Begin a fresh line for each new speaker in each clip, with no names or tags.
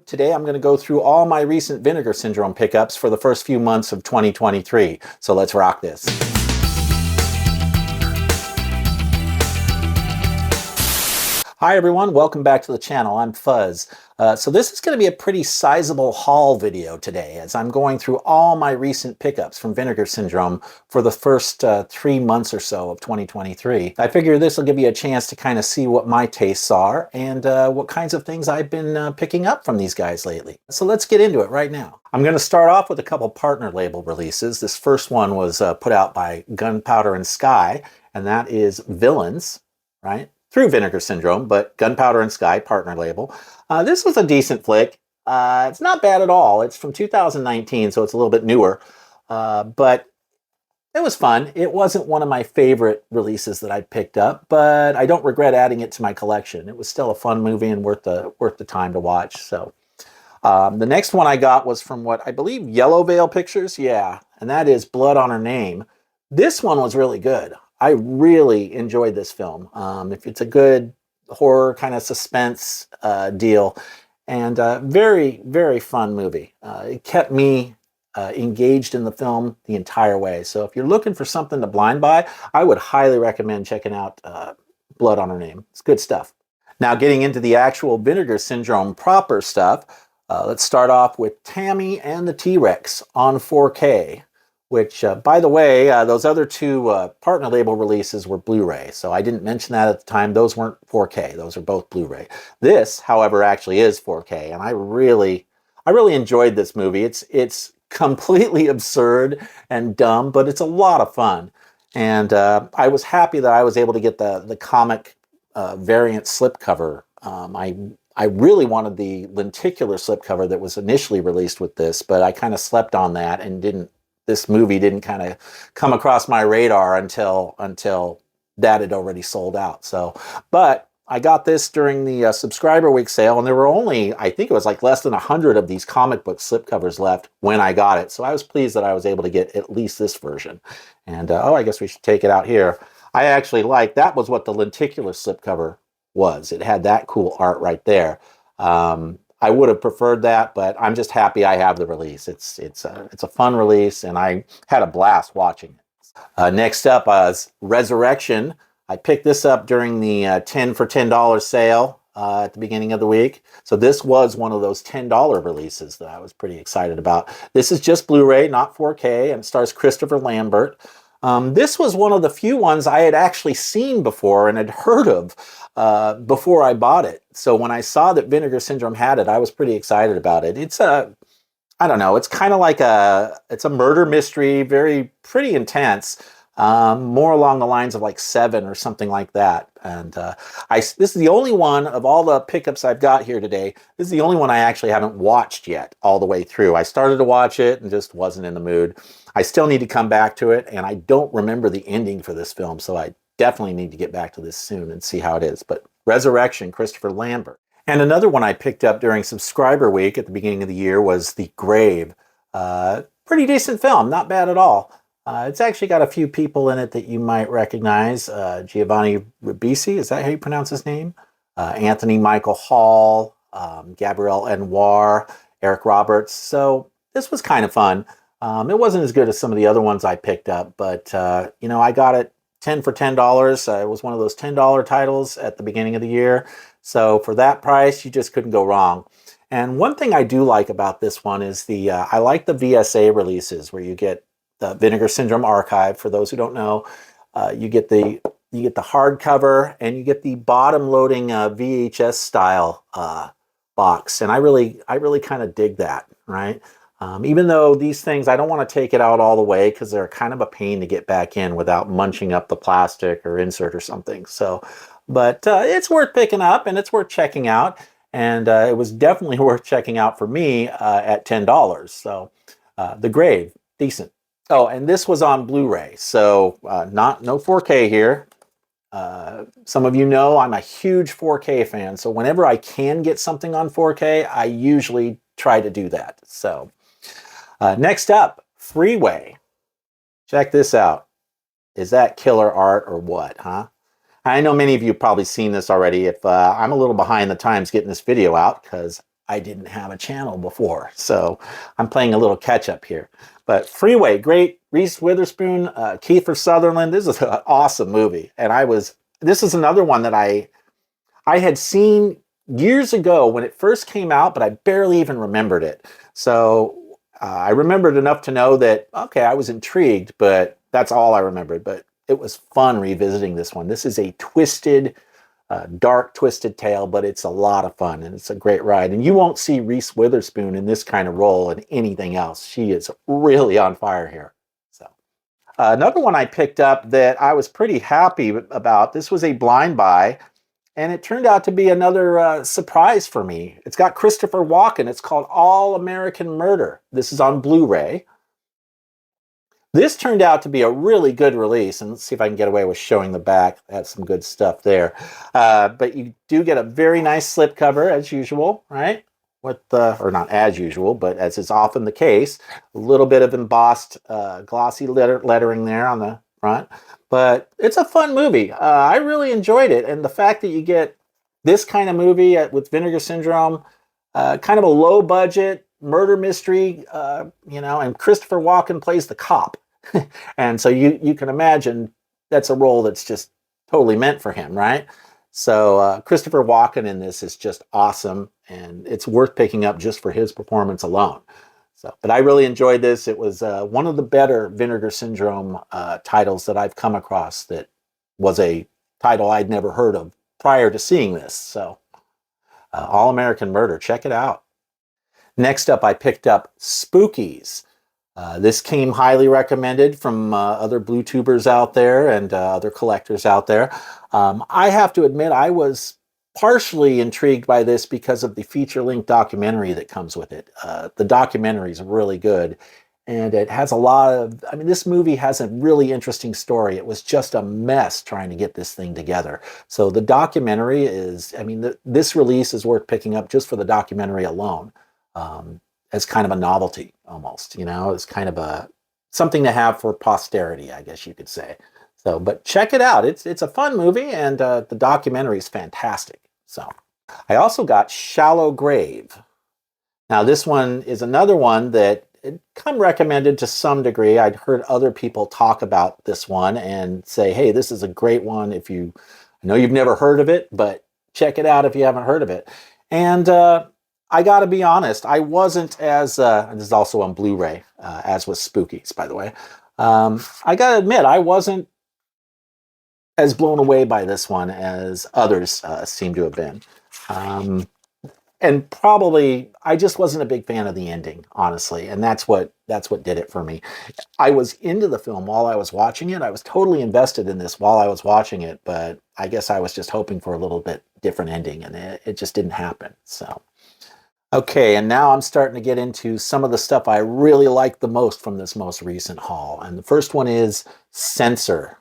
Today I'm going to go through all my recent Vinegar Syndrome pickups for the first few months of 2023. So let's rock this. Hi everyone, welcome back to the channel. I'm Fuzz. So this is going to be a pretty sizable haul video today as I'm going through all my recent pickups from Vinegar Syndrome for the first 3 months or so of 2023. I figure this will give you a chance to kind of see what my tastes are and what kinds of things I've been picking up from these guys lately. So let's get into it right now. I'm going to start off with a couple partner label releases. This first one was put out by Gunpowder and Sky, and that is Villains, right? Through Vinegar Syndrome, but Gunpowder and Sky, partner label. This was a decent flick. It's not bad at all. It's from 2019, so it's a little bit newer, but it was fun. It wasn't one of my favorite releases that I picked up, but I don't regret adding it to my collection. It was still a fun movie and worth the time to watch. So the next one I got was from what I believe Yellow Veil Pictures, yeah, and that is Blood on Her Name. This one was really good. I really enjoyed this film. If it's a good horror kind of suspense deal, and very, very fun movie. It kept me engaged in the film the entire way. So if you're looking for something to blind buy, I would highly recommend checking out Blood on Her Name. It's good stuff. Now getting into the actual Vinegar Syndrome proper stuff, let's start off with Tammy and the T-Rex on 4K. Which, by the way, those other two partner label releases were Blu-ray, so I didn't mention that at the time. Those weren't 4K. Those are both Blu-ray. This, however, actually is 4K, and I really enjoyed this movie. It's completely absurd and dumb, but it's a lot of fun. And I was happy that I was able to get the comic variant slipcover. I really wanted the lenticular slipcover that was initially released with this, but I kind of slept on that and this movie didn't kind of come across my radar until that had already sold out. So, but I got this during the subscriber week sale, and there were only, I think it was like less than 100 of these comic book slipcovers left when I got it. So I was pleased that I was able to get at least this version. And oh, I guess we should take it out here. I actually liked, that was what the lenticular slipcover was. It had that cool art right there. I would have preferred that, but I'm just happy I have the release. It's a fun release, and I had a blast watching it. Next up is Resurrection. I picked this up during the 10 for $10 sale at the beginning of the week. So this was one of those $10 releases that I was pretty excited about. This is just Blu-ray, not 4K, and it stars Christopher Lambert. This was one of the few ones I had actually seen before and had heard of before I bought it. So when I saw that Vinegar Syndrome had it, I was pretty excited about it. It's I don't know, it's kind of like it's a murder mystery, pretty intense, more along the lines of like Seven or something like that. And this is the only one of all the pickups I've got here today. This is the only one I actually haven't watched yet all the way through. I started to watch it and just wasn't in the mood. I still need to come back to it, and I don't remember the ending for this film, so I definitely need to get back to this soon and see how it is. But Resurrection, Christopher Lambert. And another one I picked up during subscriber week at the beginning of the year was The Grave. Pretty decent film, not bad at all. It's actually got a few people in it that you might recognize. Giovanni Ribisi, is that how you pronounce his name? Anthony Michael Hall, Gabrielle Anwar, Eric Roberts. So this was kind of fun. It wasn't as good as some of the other ones I picked up, but you know, I got it 10 for $10. It was one of those $10 titles at the beginning of the year. So for that price, you just couldn't go wrong. And one thing I do like about this one is I like the VSA releases where you get the Vinegar Syndrome archive. For those who don't know, you get the hardcover and you get the bottom loading VHS style box. And I really kind of dig that, right? Even though these things, I don't want to take it out all the way because they're kind of a pain to get back in without munching up the plastic or insert or something. So, but it's worth picking up and it's worth checking out. And it was definitely worth checking out for me at $10. So The Grave, decent. Oh, and this was on Blu-ray. So no 4K here. Some of you know I'm a huge 4K fan. So whenever I can get something on 4K, I usually try to do that. So next up, Freeway. Check this out. Is that killer art or what, huh? I know many of you have probably seen this already. If I'm a little behind the times getting this video out because I didn't have a channel before. So I'm playing a little catch up here. But Freeway, great. Reese Witherspoon, Kiefer Sutherland. This is an awesome movie. And this is another one that I had seen years ago when it first came out, but I barely even remembered it. So I remembered enough to know that, okay, I was intrigued, but that's all I remembered. But it was fun revisiting this one. This is a twisted, dark, twisted tale, but it's a lot of fun and it's a great ride. And you won't see Reese Witherspoon in this kind of role in anything else. She is really on fire here. So another one I picked up that I was pretty happy about. This was a blind buy. And it turned out to be another surprise for me. It's got Christopher Walken. It's called All American Murder. This is on Blu-ray. This turned out to be a really good release. And let's see if I can get away with showing the back. That's some good stuff there. But you do get a very nice slipcover, as usual, right? Or not as usual, but as is often the case. A little bit of embossed glossy lettering there on the front. But it's a fun movie. I really enjoyed it. And the fact that you get this kind of movie with Vinegar Syndrome, kind of a low budget murder mystery, and Christopher Walken plays the cop. And so you can imagine that's a role that's just totally meant for him, right? So Christopher Walken in this is just awesome. And it's worth picking up just for his performance alone. But I really enjoyed this. It was one of the better Vinegar Syndrome titles that I've come across that was a title I'd never heard of prior to seeing this. So All American Murder, check it out. Next up, I picked up Spookies. This came highly recommended from other BlueTubers out there and other collectors out there. I have to admit, I was partially intrigued by this because of the feature-length documentary that comes with it. The documentary is really good, and it has a lot of, this movie has a really interesting story. It was just a mess trying to get this thing together. So the documentary is, this release is worth picking up just for the documentary alone, as kind of a novelty almost, it's kind of something to have for posterity, I guess you could say. So, but check it out. It's a fun movie, and the documentary is fantastic. So, I also got Shallow Grave. Now, this one is another one that it come recommended to some degree. I'd heard other people talk about this one and say, hey, this is a great one. I know you've never heard of it, but check it out if you haven't heard of it. And I got to be honest, I wasn't as, this is also on Blu-ray, as was Spookies, by the way. I got to admit, I wasn't as blown away by this one as others seem to have been. And probably, I just wasn't a big fan of the ending, honestly. And that's what did it for me. I was into the film while I was watching it. I was totally invested in this while I was watching it, but I guess I was just hoping for a little bit different ending, and it just didn't happen. So, okay, and now I'm starting to get into some of the stuff I really like the most from this most recent haul. And the first one is Censor.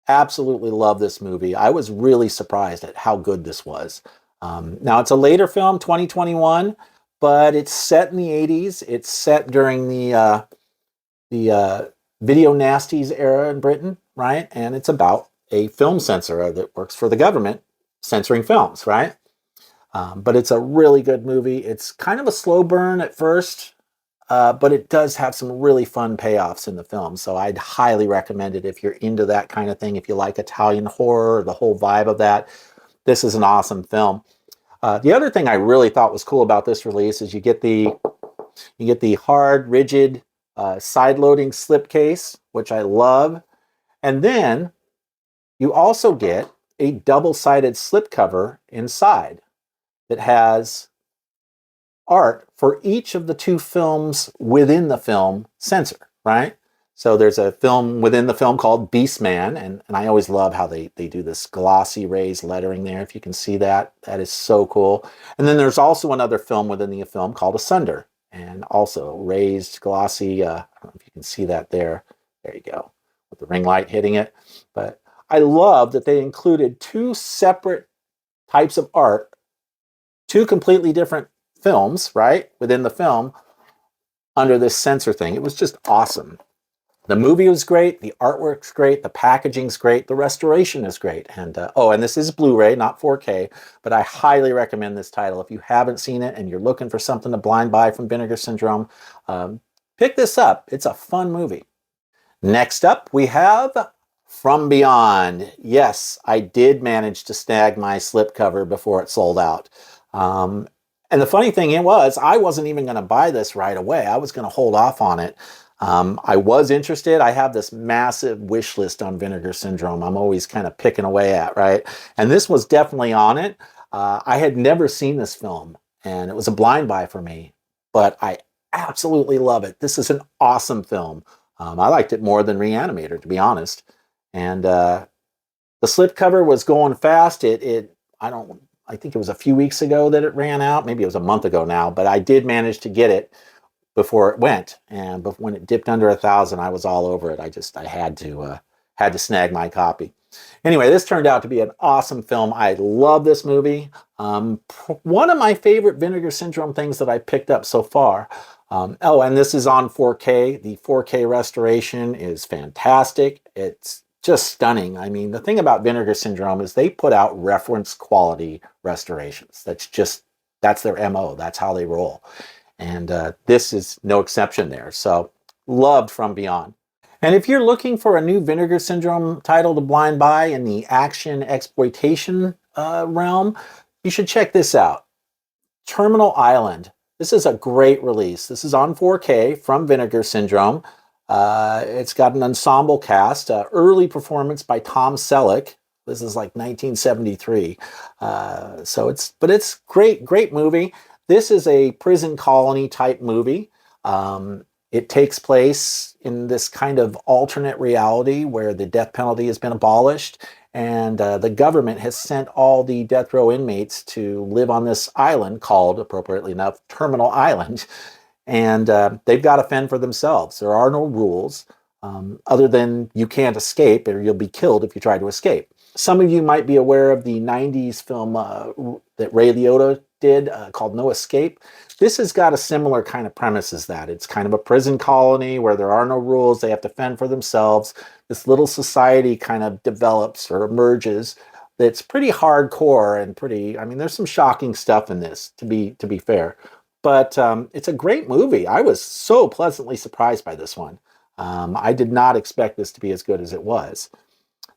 Absolutely love this movie. I was really surprised at how good this was. Now, it's a later film, 2021, but it's set in the 80s. It's set during the video nasties era in Britain, right? And it's about a film censor that works for the government censoring films, right? But it's a really good movie. It's kind of a slow burn at first, but it does have some really fun payoffs in the film. So I'd highly recommend it if you're into that kind of thing. If you like Italian horror, the whole vibe of that, this is an awesome film. The other thing I really thought was cool about this release is you get the hard, rigid, side-loading slipcase, which I love. And then you also get a double-sided slipcover inside that has art for each of the two films within the film Censor, right? So there's a film within the film called Beastman, and I always love how they do this glossy raised lettering there. If you can see that, that is so cool. And then there's also another film within the film called Asunder, and also raised glossy, I don't know if you can see that there. There you go, with the ring light hitting it. But I love that they included two separate types of art, two completely different films, right, within the film, under this Censor thing. It was just awesome. The movie was great, the artwork's great, the packaging's great, the restoration is great. And oh, and this is Blu-ray, not 4K, but I highly recommend this title. If you haven't seen it and you're looking for something to blind buy from Vinegar Syndrome, pick this up. It's a fun movie. Next up, we have From Beyond. Yes, I did manage to snag my slipcover before it sold out. And the funny thing was, I wasn't even going to buy this right away. I was going to hold off on it. I was interested. I have this massive wish list on Vinegar Syndrome I'm always kind of picking away at, right? And this was definitely on it. I had never seen this film, and it was a blind buy for me, but I absolutely love it. This is an awesome film. I liked it more than Reanimator, to be honest. And the slipcover was going fast. I think it was a few weeks ago that it ran out. Maybe it was a month ago now, but I did manage to get it before it went. And when it dipped under 1,000, I was all over it. I had to snag my copy. Anyway, this turned out to be an awesome film. I love this movie. One of my favorite Vinegar Syndrome things that I picked up so far. Oh, and this is on 4K. The 4K restoration is fantastic. It's just stunning. I mean, the thing about Vinegar Syndrome is they put out reference quality restorations. That's their MO. That's how they roll. And this is no exception there. So loved From Beyond. And if you're looking for a new Vinegar Syndrome title to blind buy in the action exploitation realm, you should check this out. Terminal Island. This is a great release. This is on 4K from Vinegar Syndrome. It's got an ensemble cast, early performance by Tom Selleck. This is like 1973. But it's great movie. This is a prison colony type movie. It takes place in this kind of alternate reality where the death penalty has been abolished, and the government has sent all the death row inmates to live on this island called, appropriately enough, Terminal Island. And they've got to fend for themselves. There are no rules other than you can't escape or you'll be killed if you try to escape. Some of you might be aware of the 90s film that Ray Liotta did called No Escape. This has got a similar kind of premise as that. It's kind of a prison colony where there are no rules. They have to fend for themselves. This little society kind of develops or emerges that's pretty hardcore and I mean, there's some shocking stuff in this, to be fair. But it's a great movie. I was so pleasantly surprised by this one. I did not expect this to be as good as it was.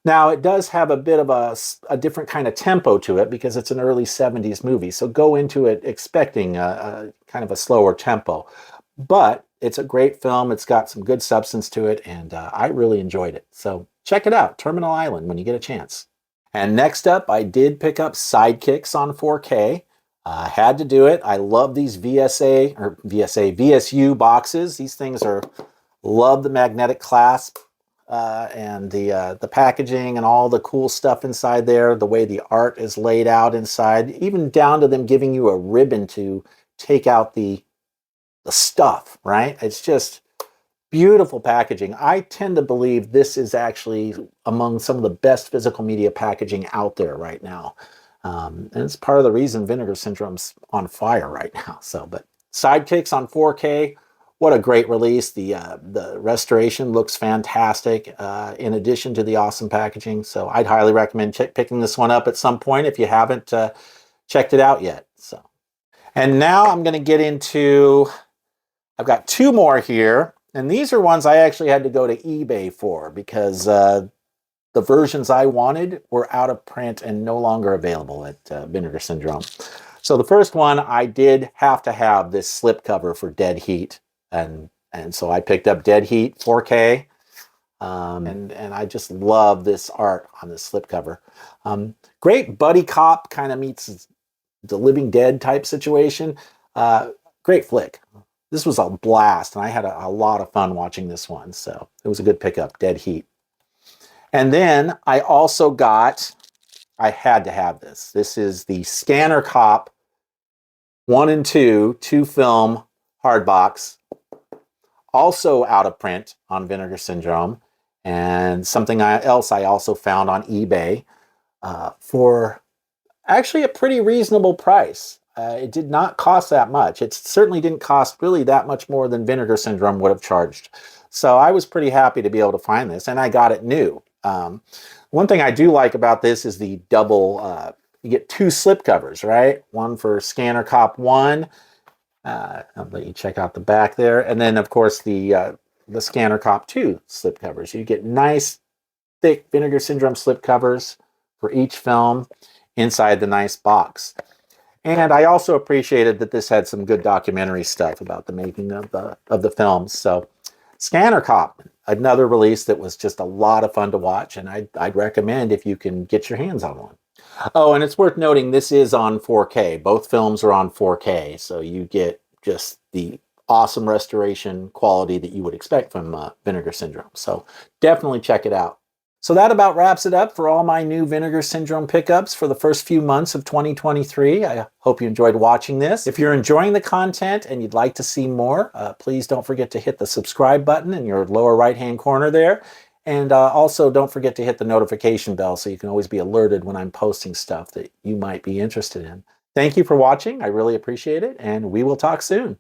Now, it does have a bit of a different kind of tempo to it because it's an early 70s movie. So go into it expecting a kind of a slower tempo. But it's a great film. It's got some good substance to it, and I really enjoyed it. So check it out, Terminal Island, when you get a chance. And next up, I did pick up Sidekicks on 4K. I had to do it. I love these VSU boxes. These things love the magnetic clasp and the packaging and all the cool stuff inside there, the way the art is laid out inside, even down to them giving you a ribbon to take out the stuff, right? It's just beautiful packaging. I tend to believe this is actually among some of the best physical media packaging out there right now. And it's part of the reason Vinegar Syndrome's on fire right now. But Sidekicks on 4K, what a great release. The restoration looks fantastic in addition to the awesome packaging. So I'd highly recommend picking this one up at some point if you haven't checked it out yet. And now I'm going to get into, I've got two more here. And these are ones I actually had to go to eBay for because the versions I wanted were out of print and no longer available at Vinegar Syndrome. So the first one, I did have to have this slipcover for Dead Heat. And so I picked up Dead Heat 4K. And I just love this art on this slipcover. Great buddy cop kind of meets the Living Dead type situation. Great flick. This was a blast, and I had a lot of fun watching this one. So it was a good pickup, Dead Heat. And then I also I had to have this. This is the Scanner Cop 1 and 2 film hardbox. Also out of print on Vinegar Syndrome. And something else I also found on eBay for actually a pretty reasonable price. It did not cost that much. It certainly didn't cost really that much more than Vinegar Syndrome would have charged. So I was pretty happy to be able to find this, and I got it new. One thing I do like about this is the double, you get two slip covers, right? One for Scanner Cop 1. I'll let you check out the back there. And then, of course, the Scanner Cop 2 slip covers. You get nice, thick Vinegar Syndrome slip covers for each film inside the nice box. And I also appreciated that this had some good documentary stuff about the making of the films. So Scanner Cop, another release that was just a lot of fun to watch, and I'd recommend if you can get your hands on one. Oh, and it's worth noting this is on 4K. Both films are on 4K, so you get just the awesome restoration quality that you would expect from Vinegar Syndrome. So definitely check it out. So that about wraps it up for all my new Vinegar Syndrome pickups for the first few months of 2023. I hope you enjoyed watching this. If you're enjoying the content and you'd like to see more, please don't forget to hit the subscribe button in your lower right-hand corner there. And also don't forget to hit the notification bell so you can always be alerted when I'm posting stuff that you might be interested in. Thank you for watching. I really appreciate it, and we will talk soon.